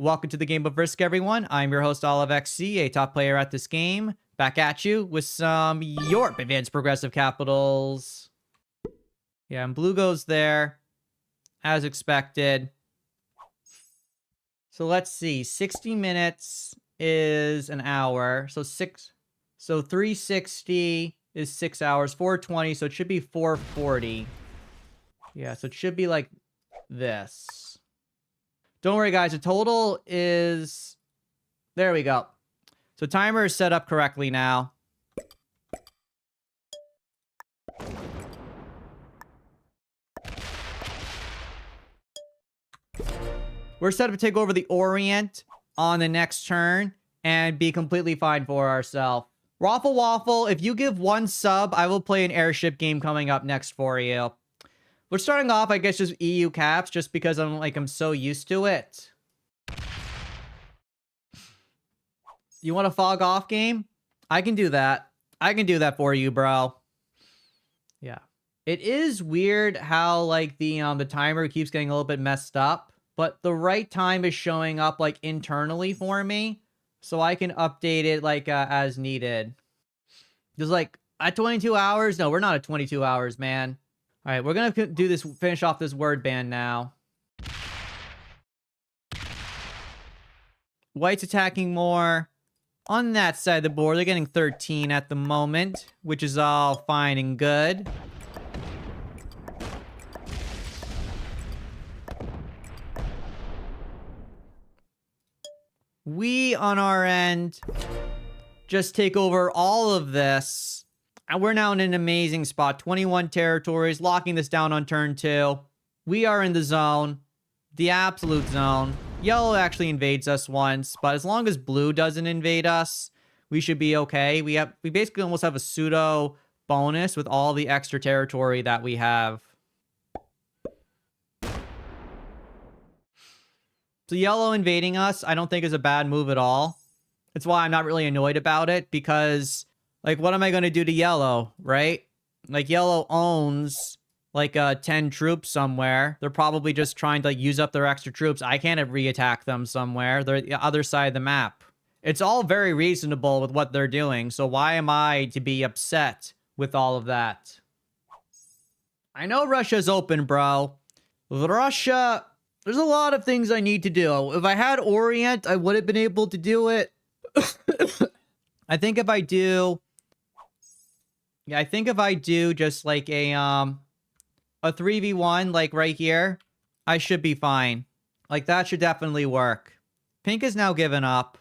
Welcome to the game of Risk, everyone. I'm your host, OliveXC, a top player at this game. Back at you with some Yorp Advanced Progressive Capitals. Yeah, and blue goes there, as expected. So let's see, 60 minutes is an hour. So 360 is 6 hours, 420, so it should be 440. Yeah, so it should be like this. Don't worry, guys. The total is... There we go. So timer is set up correctly now. We're set up to take over the Orient on the next turn and be completely fine for ourselves. Raffle Waffle, if you give 1 sub, I will play an airship game coming up next for you. We're starting off, I guess, just EU caps, just because I'm so used to it. You want a fog off game? I can do that. I can do that for you, bro. Yeah. It is weird how, like, the timer keeps getting a little bit messed up. But the right time is showing up, like, internally for me. So I can update it, like, as needed. Just, like, at 22 hours? No, we're not at 22 hours, man. All right, we're going to do this, finish off this word band now. White's attacking more. On that side of the board, they're getting 13 at the moment, which is all fine and good. We, on our end, just take over all of this. And we're now in an amazing spot. 21 territories, locking this down on turn 2. We are in the zone. The absolute zone. Yellow actually invades us once, but as long as blue doesn't invade us, we should be okay. We basically almost have a pseudo bonus with all the extra territory that we have. So yellow invading us, I don't think is a bad move at all. That's why I'm not really annoyed about it, because, like, what am I going to do to yellow, right? Like, yellow owns, like, 10 troops somewhere. They're probably just trying to, like, use up their extra troops. I can't re-attack them somewhere. They're the other side of the map. It's all very reasonable with what they're doing, so why am I to be upset with all of that? I know Russia's open, bro. Russia... There's a lot of things I need to do. If I had Orient, I would have been able to do it. I think if I do... Yeah, I think if I do just like a 3v1, like right here, I should be fine. Like, that should definitely work. Pink is now given up.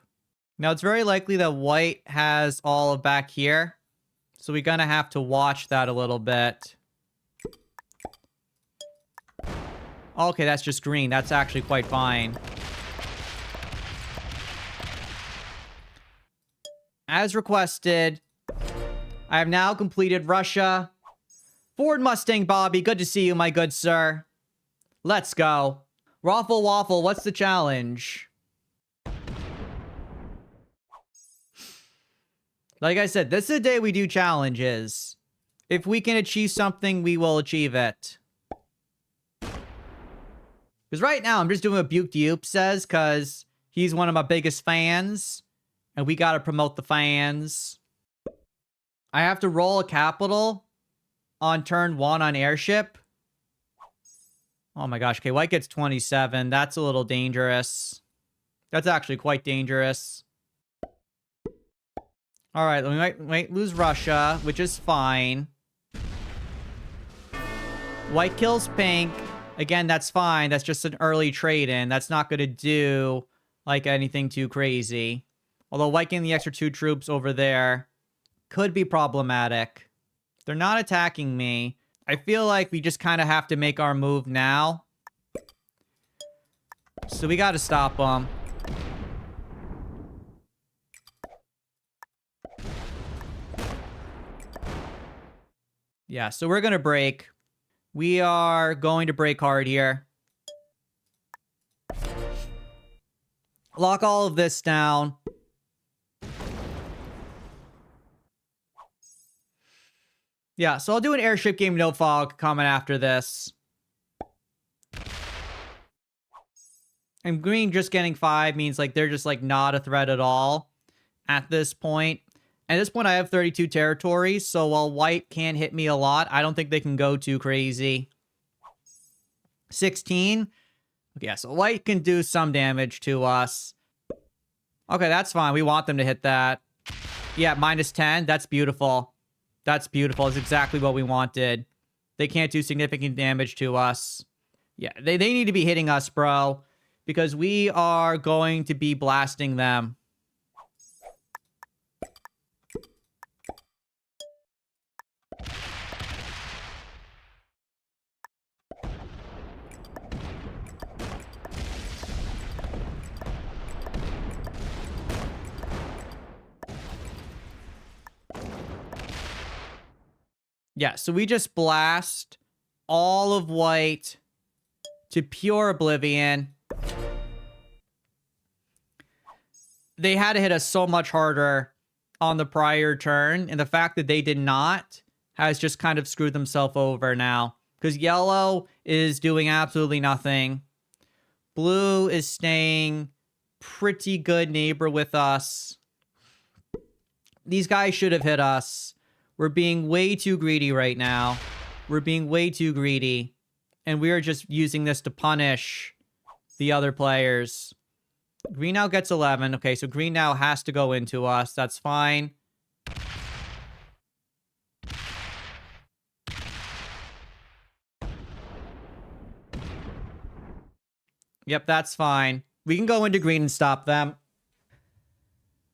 Now, it's very likely that white has all of back here. So we're gonna have to watch that a little bit. Okay, that's just green. That's actually quite fine. As requested, I have now completed Russia. Ford Mustang Bobby, good to see you, my good sir. Let's go. Raffle Waffle, what's the challenge? Like I said, this is the day we do challenges. If we can achieve something, we will achieve it. Because right now, I'm just doing what Buke Dupe says, because he's one of my biggest fans. And we gotta promote the fans. I have to roll a capital on turn 1 on airship. Oh my gosh, okay, white gets 27. That's a little dangerous. That's actually quite dangerous. Alright, we might lose Russia, which is fine. White kills pink. Again, that's fine. That's just an early trade-in. That's not going to do, like, anything too crazy. Although white getting the extra 2 troops over there could be problematic. They're not attacking me. I feel like we just kind of have to make our move now. So we got to stop them. Yeah, so we're going to break. We are going to break hard here. Lock all of this down. Yeah, so I'll do an airship game, no fog, coming after this. And green just getting 5 means like they're just like not a threat at all at this point. At this point, I have 32 territories, so while white can't hit me a lot, I don't think they can go too crazy. 16. Okay, yeah, so white can do some damage to us. Okay, that's fine. We want them to hit that. Yeah, -10. That's beautiful. That's beautiful. That's exactly what we wanted. They can't do significant damage to us. Yeah, they need to be hitting us, bro. Because we are going to be blasting them. Yeah, so we just blast all of white to pure oblivion. They had to hit us so much harder on the prior turn, and the fact that they did not has just kind of screwed themselves over now. Because yellow is doing absolutely nothing. Blue is staying pretty good neighbor with us. These guys should have hit us. We're being way too greedy right now. We're being way too greedy. And we are just using this to punish the other players. Green now gets 11. Okay, so green now has to go into us. That's fine. Yep, that's fine. We can go into green and stop them.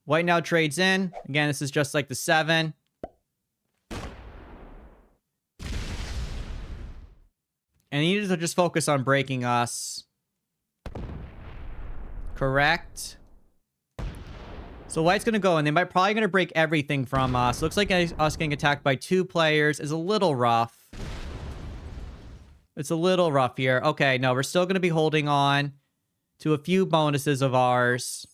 White now trades in. Again, this is just like the 7. And he needs to just focus on breaking us. Correct. So white's going to go, and they might probably going to break everything from us. Looks like us getting attacked by 2 players is a little rough. It's a little rough here. Okay, no, we're still going to be holding on to a few bonuses of ours.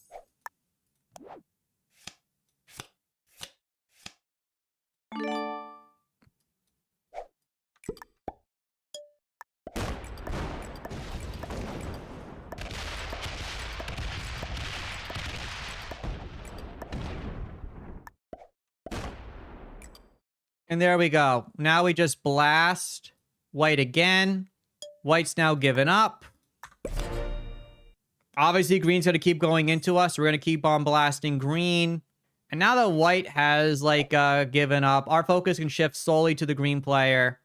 And there we go. Now we just blast white again. White's now given up. Obviously, green's going to keep going into us. We're going to keep on blasting green. And now that white has, like, given up, our focus can shift solely to the green player.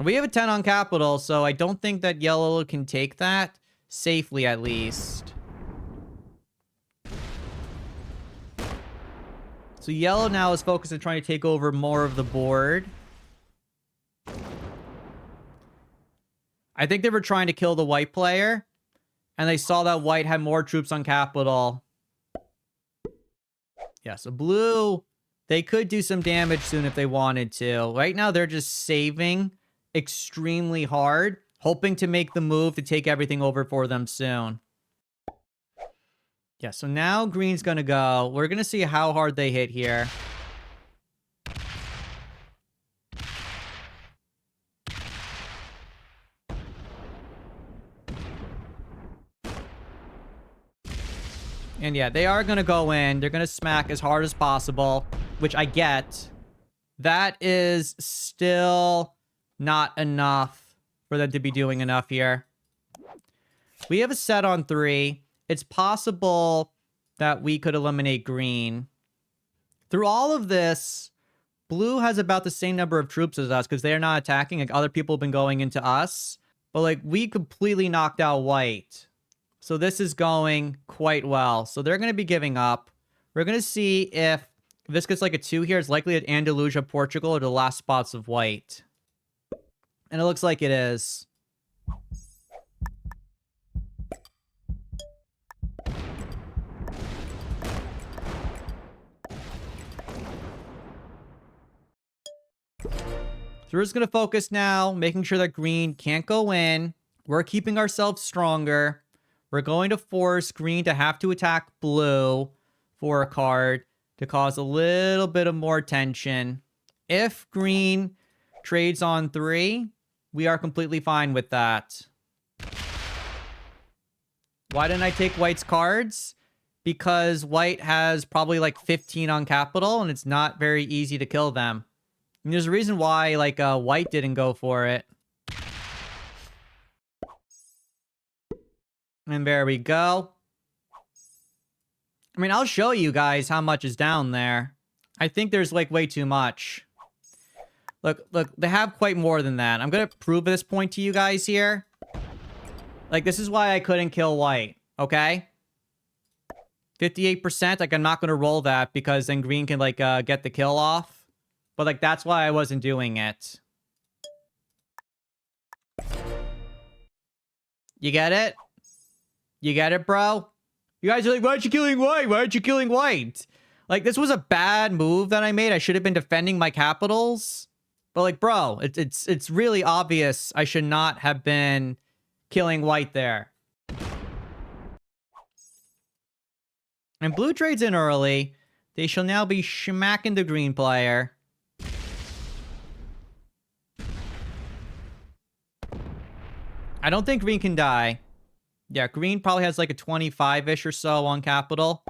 We have a 10 on capital, so I don't think that yellow can take that. Safely, at least. So yellow now is focused on trying to take over more of the board. I think they were trying to kill the white player, and they saw that white had more troops on capital. Yeah, so blue, they could do some damage soon if they wanted to. Right now, they're just saving extremely hard, hoping to make the move to take everything over for them soon. Yeah, so now green's going to go. We're going to see how hard they hit here. And yeah, they are going to go in. They're going to smack as hard as possible, which I get. That is still not enough for them to be doing enough here. We have a set on 3. It's possible that we could eliminate green. Through all of this, blue has about the same number of troops as us because they're not attacking. Like, other people have been going into us. But, like, we completely knocked out white. So this is going quite well. So they're going to be giving up. We're going to see if this gets like a 2 here. It's likely that Andalusia, Portugal are the last spots of white. And it looks like it is. So we're just going to focus now, making sure that green can't go in. We're keeping ourselves stronger. We're going to force green to have to attack blue for a card to cause a little bit of more tension. If green trades on 3, we are completely fine with that. Why didn't I take white's cards? Because white has probably like 15 on capital, and it's not very easy to kill them. And there's a reason why, like, white didn't go for it. And there we go. I mean, I'll show you guys how much is down there. I think there's, like, way too much. Look, they have quite more than that. I'm gonna prove this point to you guys here. Like, this is why I couldn't kill white, okay? 58%, like, I'm not gonna roll that because then green can, like, get the kill off. But, like, that's why I wasn't doing it. You get it? You get it, bro? You guys are like, why aren't you killing white? Why aren't you killing white? Like, this was a bad move that I made. I should have been defending my capitals. But, like, bro, it's really obvious I should not have been killing white there. And blue trades in early. They shall now be smacking the green player. I don't think green can die. Yeah, green probably has like a 25-ish or so on capital.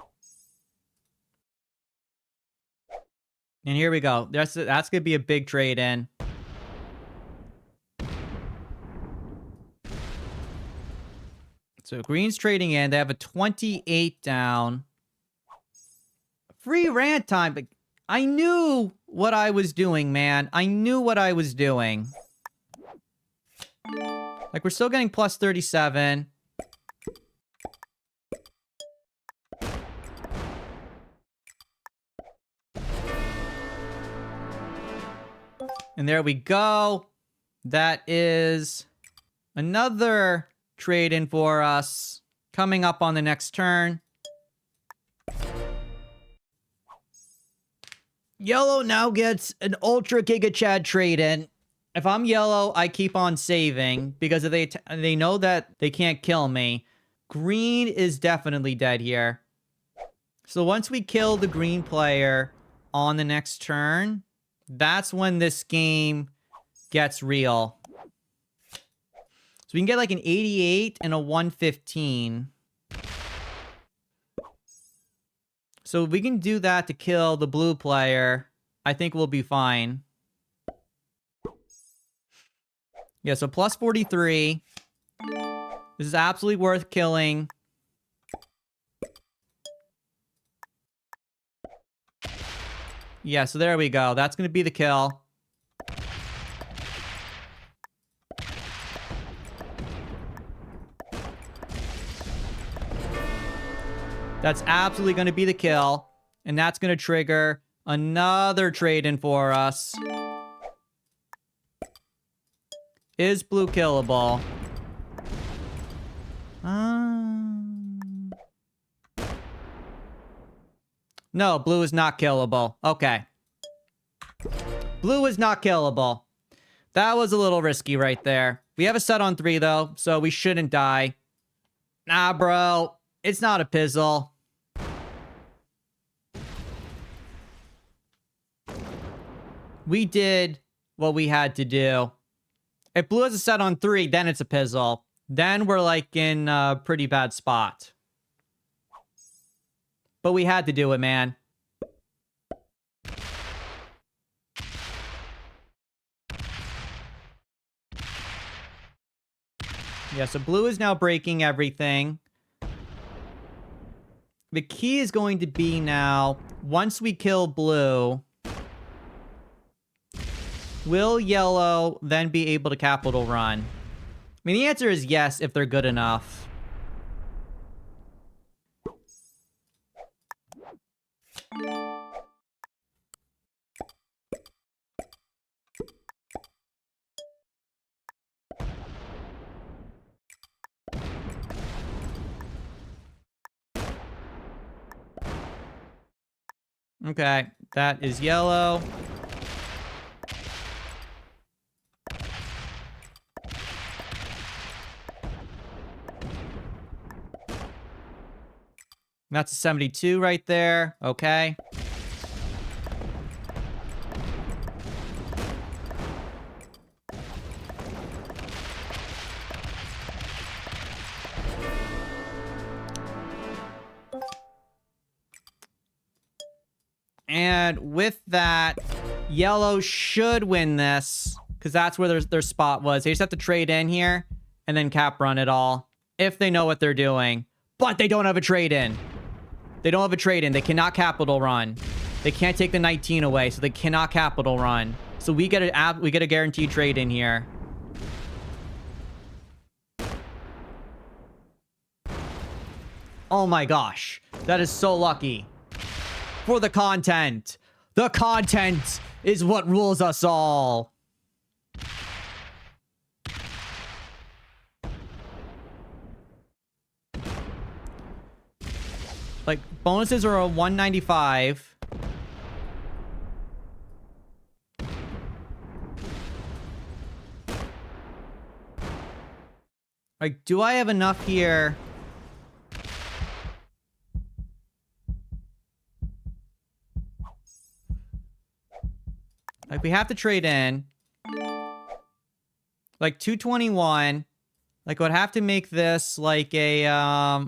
And here we go. That's going to be a big trade in. So green's trading in. They have a 28 down. Free rant time. But I knew what I was doing, man. I knew what I was doing. Like, we're still getting plus 37. And there we go. That is another trade in for us coming up on the next turn. Yellow now gets an Ultra Giga Chad trade in. If I'm yellow, I keep on saving because if they know that they can't kill me. Green is definitely dead here. So once we kill the green player on the next turn, that's when this game gets real. So we can get like an 88 and a 115. So if we can do that to kill the blue player, I think we'll be fine. Yeah, so plus 43. This is absolutely worth killing. Yeah, so there we go. That's going to be the kill. That's absolutely going to be the kill. And that's going to trigger another trade-in for us. Is blue killable? No, blue is not killable. Okay. Blue is not killable. That was a little risky right there. We have a set on 3, though, so we shouldn't die. Nah, bro. It's not a pizzle. We did what we had to do. If blue has a set on 3, then it's a pizzle. Then we're, like, in a pretty bad spot. But we had to do it, man. Yeah, so blue is now breaking everything. The key is going to be now, once we kill blue, will yellow then be able to capital run? I mean, the answer is yes, if they're good enough. Okay, that is yellow. That's a 72 right there. Okay. And with that, yellow should win this, because that's where their spot was. They just have to trade in here and then cap run it all, if they know what they're doing. But they don't have a trade in. They don't have a trade in. They cannot capital run. They can't take the 19 away, so they cannot capital run. So we get a guaranteed trade in here. Oh my gosh. That is so lucky. For the content. The content is what rules us all. Like, bonuses are a 195. Like, do I have enough here? Like, we have to trade in. Like, 221. Like, I would have to make this like a,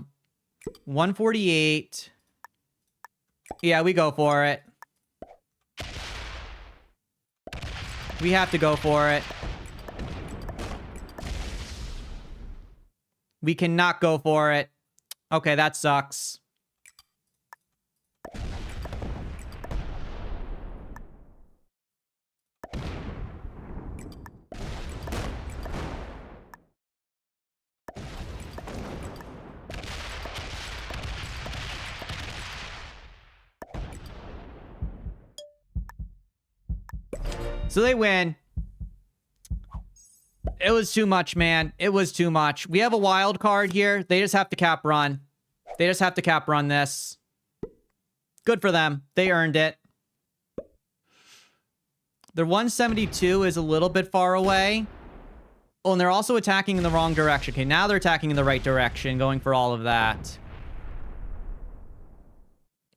148. Yeah, we go for it. We have to go for it. We cannot go for it. Okay, that sucks. So they win. It was too much, man. It was too much. We have a wild card here. They just have to cap run. They just have to cap run this. Good for them. They earned it. Their 172 is a little bit far away. Oh, and they're also attacking in the wrong direction. Okay, now they're attacking in the right direction, going for all of that.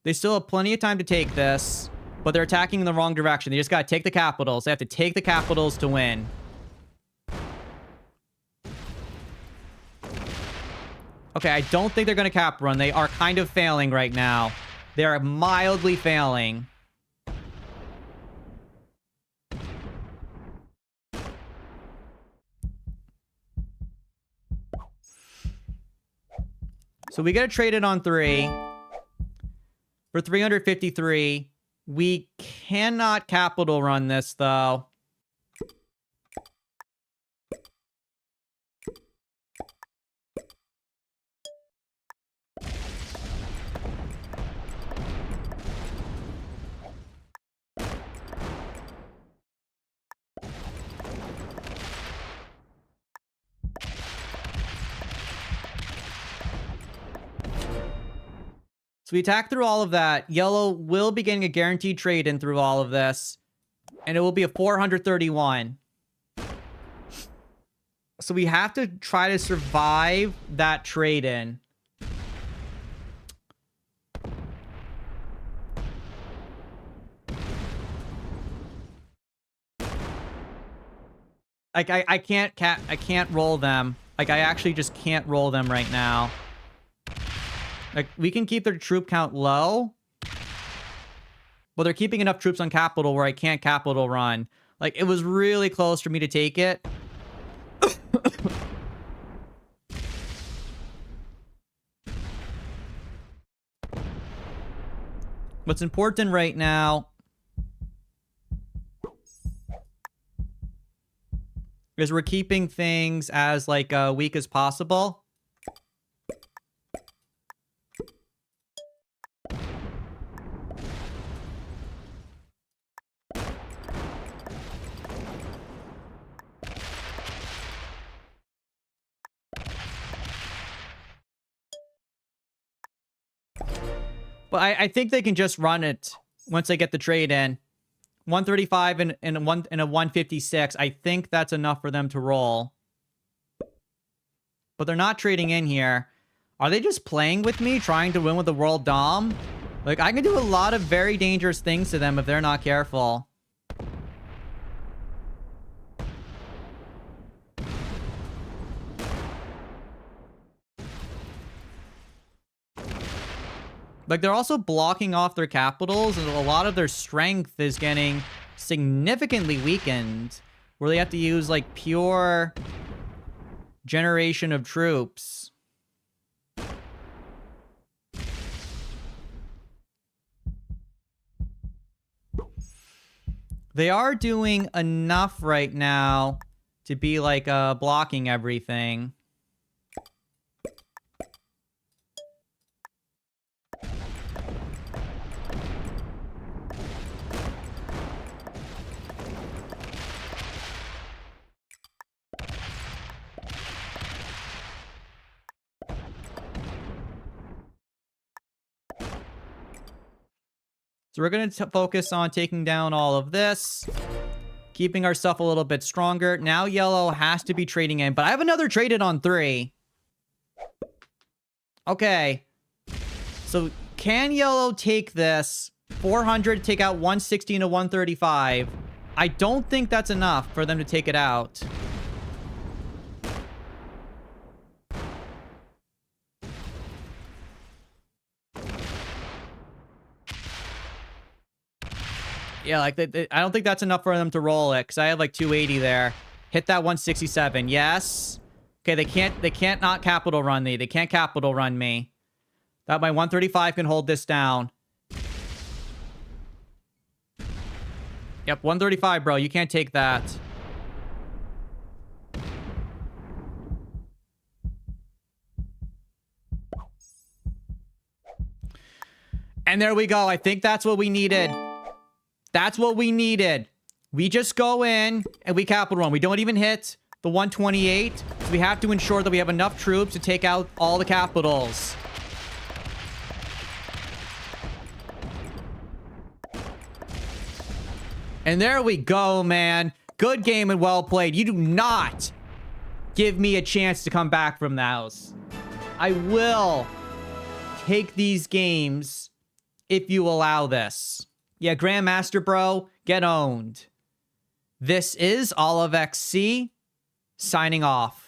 They still have plenty of time to take this, but they're attacking in the wrong direction. They just got to take the capitals. They have to take the capitals to win. Okay, I don't think they're going to cap run. They are kind of failing right now. They are mildly failing. So we got to trade it on 3 for 353. We cannot capital run this, though. So we attack through all of that. Yellow will be getting a guaranteed trade in through all of this. And it will be a 431. So we have to try to survive that trade in. Like, I can't roll them. Like, I actually just can't roll them right now. Like, we can keep their troop count low. But they're keeping enough troops on capital where I can't capital run. Like, it was really close for me to take it. What's important right now is we're keeping things as, like, weak as possible. But I think they can just run it once they get the trade in. 135 and a 156. I think that's enough for them to roll. But they're not trading in here. Are they just playing with me, trying to win with the World Dom? Like, I can do a lot of very dangerous things to them if they're not careful. Like, they're also blocking off their capitals, and a lot of their strength is getting significantly weakened, where they have to use, like, pure generation of troops. They are doing enough right now to be, like, blocking everything. So we're going to focus on taking down all of this, keeping ourselves a little bit stronger. Now yellow has to be trading in, but I have another traded on 3. Okay. So can yellow take this? 400, take out 160 and a 135. I don't think that's enough for them to take it out. Yeah, like, I don't think that's enough for them to roll it, because I have, like, 280 there. Hit that 167. Yes. Okay, they can't not capital run me. They can't capital run me. That my 135 can hold this down. Yep, 135, bro. You can't take that. And there we go. I think that's what we needed. That's what we needed. We just go in and we capital run. We don't even hit the 128. So we have to ensure that we have enough troops to take out all the capitals. And there we go, man. Good game and well played. You do not give me a chance to come back from the house. I will take these games if you allow this. Yeah, Grandmaster, bro, get owned. This is OliveXC signing off.